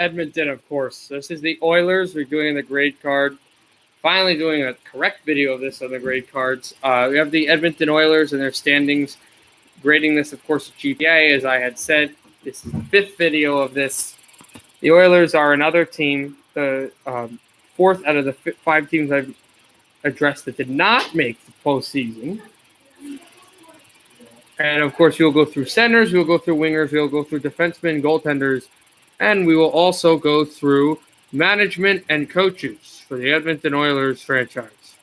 Edmonton, of course. This is the Oilers. We're doing the grade card. Finally doing a correct video of this on the grade cards. We have the Edmonton Oilers and their standings. Grading this, of course, GPA, as I had said. This is the 5th video of this. The Oilers are another team, the 4th out of the 5 teams I've addressed that did not make the postseason. And, of course, we'll go through centers, we'll go through wingers, we'll go through defensemen, goaltenders, and we will also go through management and coaches for the Edmonton Oilers franchise.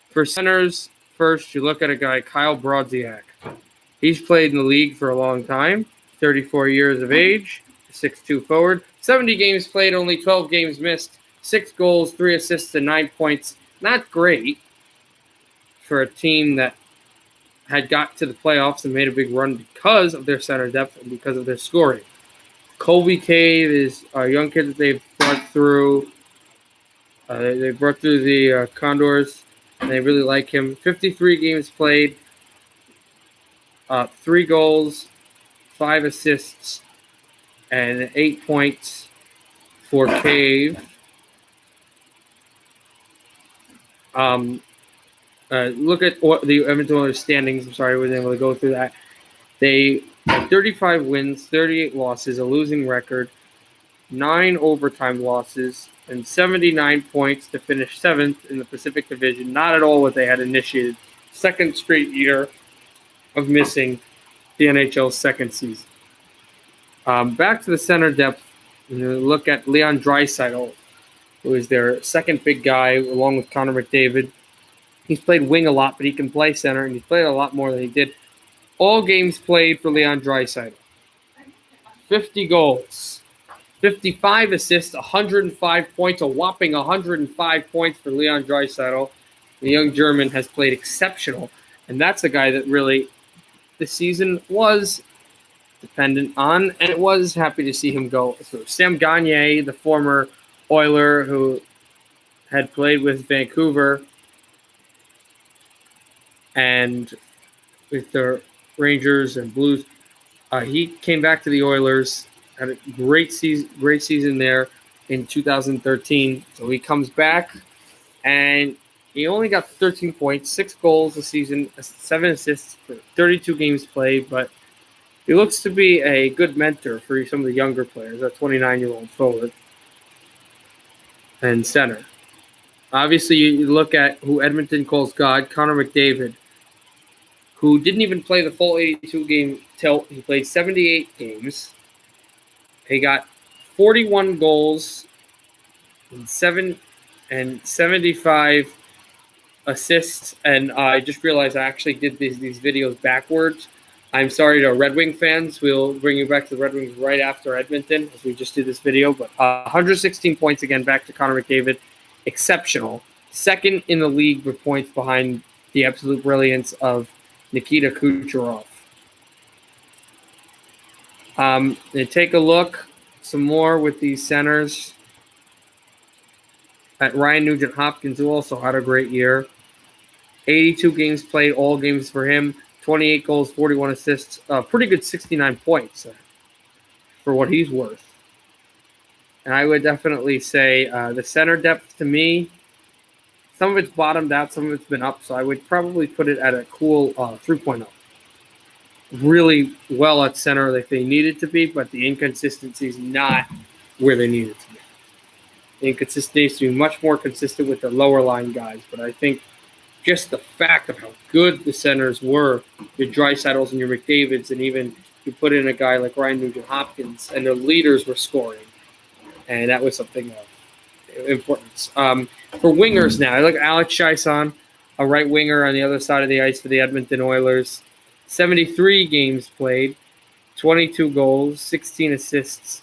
For centers, first, you look at a guy, Kyle Brodziak. He's played in the league for a long time, 34 years of age, 6'2" forward, 70 games played, only 12 games missed, 6 goals, 3 assists, and 9 points. Not great for a team that had got to the playoffs and made a big run because of their center depth and because of their scoring. Colby Cave is a young kid that they've brought through. They brought through the Condors, and they really like him. 53 games played, 3 goals, 5 assists, and 8 points for Cave. Look at the Edmonton Oilers standings. I'm sorry I wasn't able to go through that. They had 35 wins, 38 losses, a losing record, 9 overtime losses, and 79 points to finish 7th in the Pacific Division. Not at all what they had initiated. Second straight year of missing the NHL's second season. Back to the center depth. Look at Leon Draisaitl, who is their second big guy, along with Connor McDavid. He's played wing a lot, but he can play center, and he's played a lot more than he did. All games played for Leon Draisaitl. 50 goals, 55 assists, 105 points, a whopping 105 points for Leon Draisaitl. The young German has played exceptional, and that's a guy that really this season was dependent on, and it was happy to see him go. So Sam Gagner, the former Oiler who had played with Vancouver and with the Rangers and Blues, he came back to the Oilers, had a great season there in 2013. So he comes back, and he only got 13 points, 6 goals a season, 7 assists for 32 games played, but he looks to be a good mentor for some of the younger players, a 29-year-old forward and center. Obviously, you look at who Edmonton calls God, Connor McDavid, who didn't even play the full 82-game tilt. He played 78 games. He got 41 goals and 75 assists. And I just realized I actually did these videos backwards. I'm sorry to Red Wing fans. We'll bring you back to the Red Wings right after Edmonton, as we just did this video. But 116 points again, back to Connor McDavid. Exceptional. Second in the league with points behind the absolute brilliance of Nikita Kucherov. And take a look some more with these centers at Ryan Nugent-Hopkins, who also had a great year. 82 games played, all games for him. 28 goals, 41 assists. Pretty good 69 points for what he's worth. And I would definitely say the center depth, to me, some of it's bottomed out, some of it's been up. So I would probably put it at a cool 3.0. Really well at center like they needed to be, but the inconsistency is not where they needed to be. The inconsistency needs to be much more consistent with the lower line guys. But I think just the fact of how good the centers were, your Draisaitl's and your McDavids, and even you put in a guy like Ryan Nugent-Hopkins, and their leaders were scoring. And that was something of importance. For wingers now, I look at Alex Chiasson, a right winger on the other side of the ice for the Edmonton Oilers. 73 games played, 22 goals, 16 assists,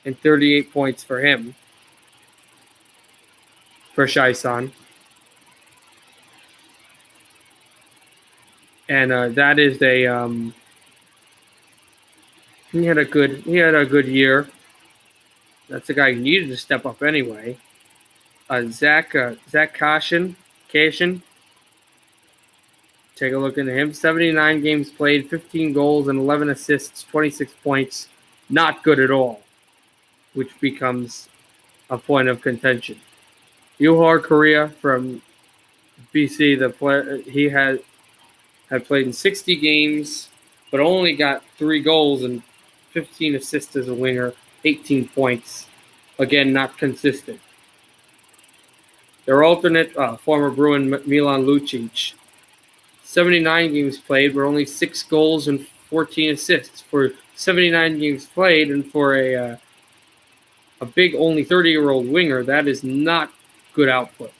and 38 points for him, for Chiasson. And that is he had a good year. That's a guy who needed to step up anyway. Zach Kashin. Take a look into him. 79 games played, 15 goals and 11 assists, 26 points. Not good at all. which becomes a point of contention. Yuhar Korea from BC, the player, he had played in 60 games, but only got 3 goals and 15 assists as a winger, 18 points. Again, not consistent. Their alternate, former Bruin Milan Lucic, 79 games played, but only 6 goals and 14 assists for 79 games played, and for a big, only 30-year-old winger, that is not good output.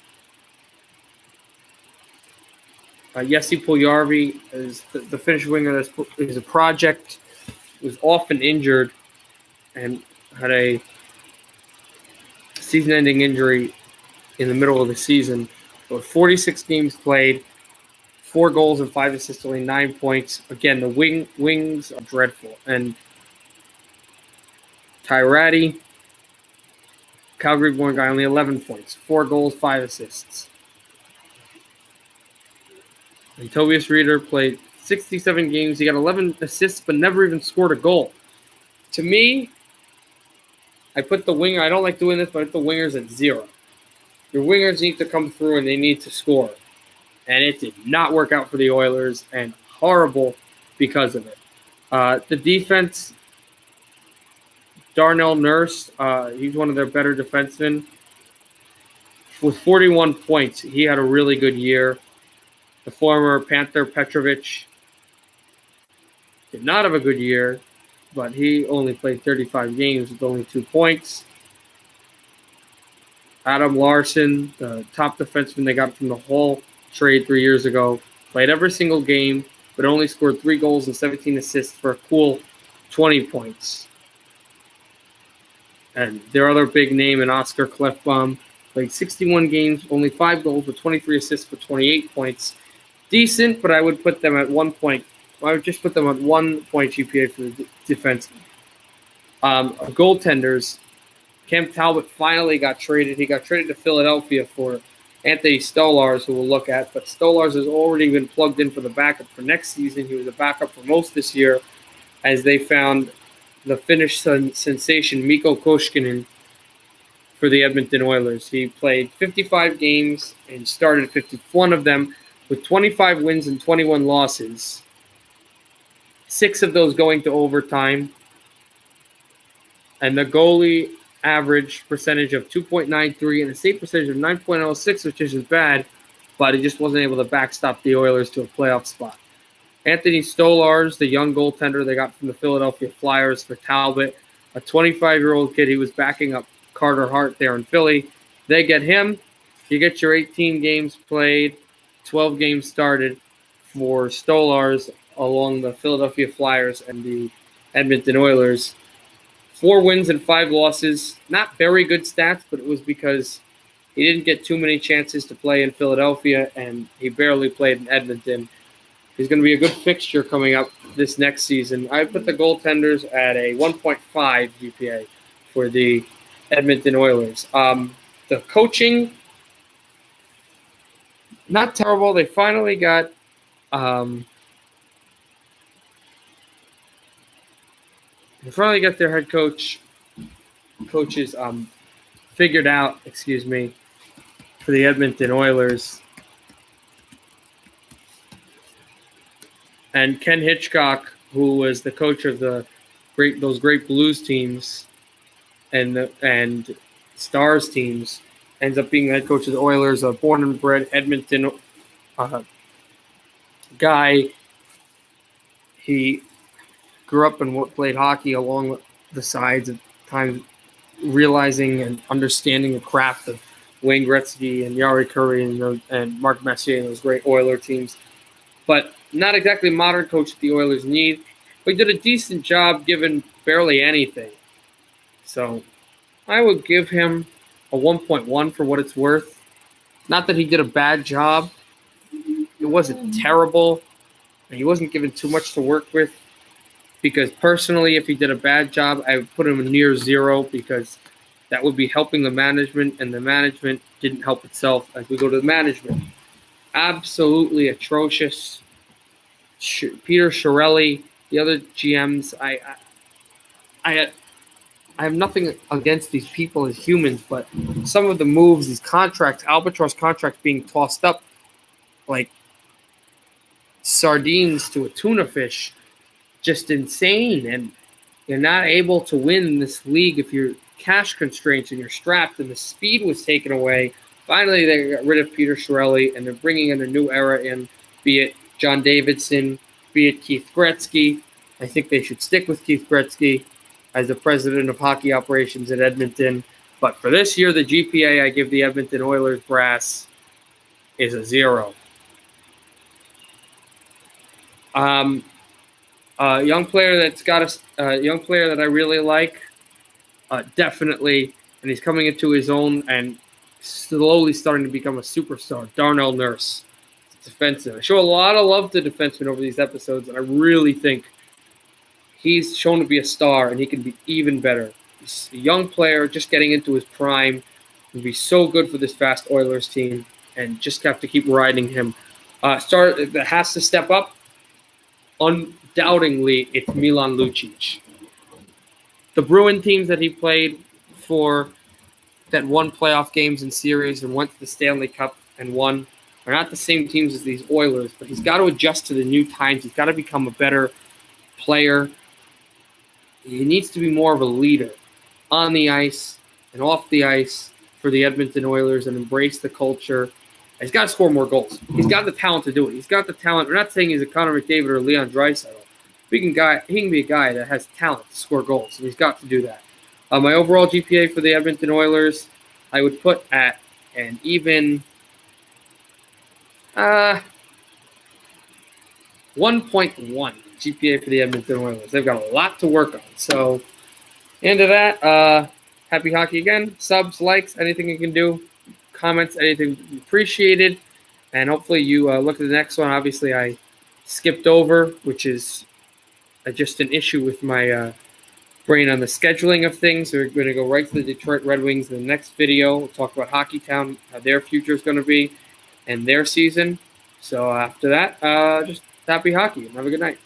Jesse Puljujarvi is the Finnish winger that is a project, was often injured, and had a season-ending injury in the middle of the season. But 46 games played, 4 goals and 5 assists, only 9 points. Again, the wings are dreadful. And Tyrati, Calgary-born guy, only 11 points, 4 goals, 5 assists. And Tobias Reeder played 67 games. He got 11 assists, but never even scored a goal. To me, I put the winger, I don't like doing this, but I put the wingers at 0. Your wingers need to come through and they need to score. And it did not work out for the Oilers, and horrible because of it. The defense, Darnell Nurse, he's one of their better defensemen. With 41 points, he had a really good year. The former Panther Petrovic did not have a good year, but he only played 35 games with only 2 points. Adam Larson, the top defenseman they got from the Hall trade 3 years ago, played every single game, but only scored 3 goals and 17 assists for a cool 20 points. And their other big name, in Oscar Klefbom, played 61 games, only 5 goals with 23 assists for 28 points. Decent, but I would put them at 1 point. I would just put them at 1 point GPA for the defenseman. Goaltenders, Cam Talbot finally got traded. He got traded to Philadelphia for Anthony Stolarz, who we'll look at. But Stolarz has already been plugged in for the backup for next season. He was a backup for most this year, as they found the Finnish sensation Mikko Koskinen for the Edmonton Oilers. He played 55 games and started 51 of them with 25 wins and 21 losses. 6 of those going to overtime. And the goalie average percentage of 2.93 and a save percentage of 9.06, which isn't bad, but he just wasn't able to backstop the Oilers to a playoff spot. Anthony Stolarz, the young goaltender they got from the Philadelphia Flyers for Talbot, a 25-year-old kid. He was backing up Carter Hart there in Philly. They get him. You get your 18 games played, 12 games started for Stolarz along the Philadelphia Flyers and the Edmonton Oilers. 4 wins and 5 losses. Not very good stats, but it was because he didn't get too many chances to play in Philadelphia, and he barely played in Edmonton. He's going to be a good fixture coming up this next season. I put the goaltenders at a 1.5 GPA for the Edmonton Oilers. The coaching, not terrible. They finally got their head coaches figured out, for the Edmonton Oilers. And Ken Hitchcock, who was the coach of those great Blues teams and Stars teams, ends up being the head coach of the Oilers, a born and bred Edmonton guy. He grew up and played hockey along the sides at times, realizing and understanding the craft of Wayne Gretzky and Jari Kurri and Mark Messier and those great Oiler teams. But not exactly a modern coach that the Oilers need. But he did a decent job given barely anything. So I would give him a 1.1 for what it's worth. Not that he did a bad job. It wasn't terrible. And he wasn't given too much to work with. Because personally, if he did a bad job, I would put him near 0, because that would be helping the management, and the management didn't help itself as we go to the management. Absolutely atrocious. Peter Chiarelli, the other GMs, I I have nothing against these people as humans, but some of the moves, these contracts, albatross contracts being tossed up like sardines to a tuna fish, just insane. And you're not able to win in this league if you're cash constraints and you're strapped, and the speed was taken away. Finally, they got rid of Peter Chiarelli, and they're bringing in a new era in, be it John Davidson, be it Keith Gretzky. I think they should stick with Keith Gretzky as the president of hockey operations at Edmonton. But for this year, the GPA I give the Edmonton Oilers brass is a 0. A young player that's got a young player that I really like, definitely, and he's coming into his own and slowly starting to become a superstar. Darnell Nurse, defenseman. I show a lot of love to defensemen over these episodes, and I really think he's shown to be a star, and he can be even better. He's a young player just getting into his prime. He'll be so good for this fast Oilers team, and just have to keep riding him. That has to step up. Undoubtedly, it's Milan Lucic. The Bruin teams that he played for that won playoff games and series and went to the Stanley Cup and won are not the same teams as these Oilers, but he's got to adjust to the new times. He's got to become a better player. He needs to be more of a leader on the ice and off the ice for the Edmonton Oilers and embrace the culture. He's got to score more goals. He's got the talent to do it. He's got the talent. We're not saying he's a Connor McDavid or Leon Draisaitl. He can be a guy that has talent to score goals, and he's got to do that. My overall GPA for the Edmonton Oilers, I would put at an even 1.1 GPA for the Edmonton Oilers. They've got a lot to work on. So, into that, happy hockey again. Subs, likes, anything you can do. Comments, anything appreciated. And hopefully you look at the next one. Obviously, I skipped over, which is just an issue with my brain on the scheduling of things. We're going to go right to the Detroit Red Wings in the next video. We'll talk about Hockey Town, how their future is going to be, and their season. So after that, just happy hockey and have a good night.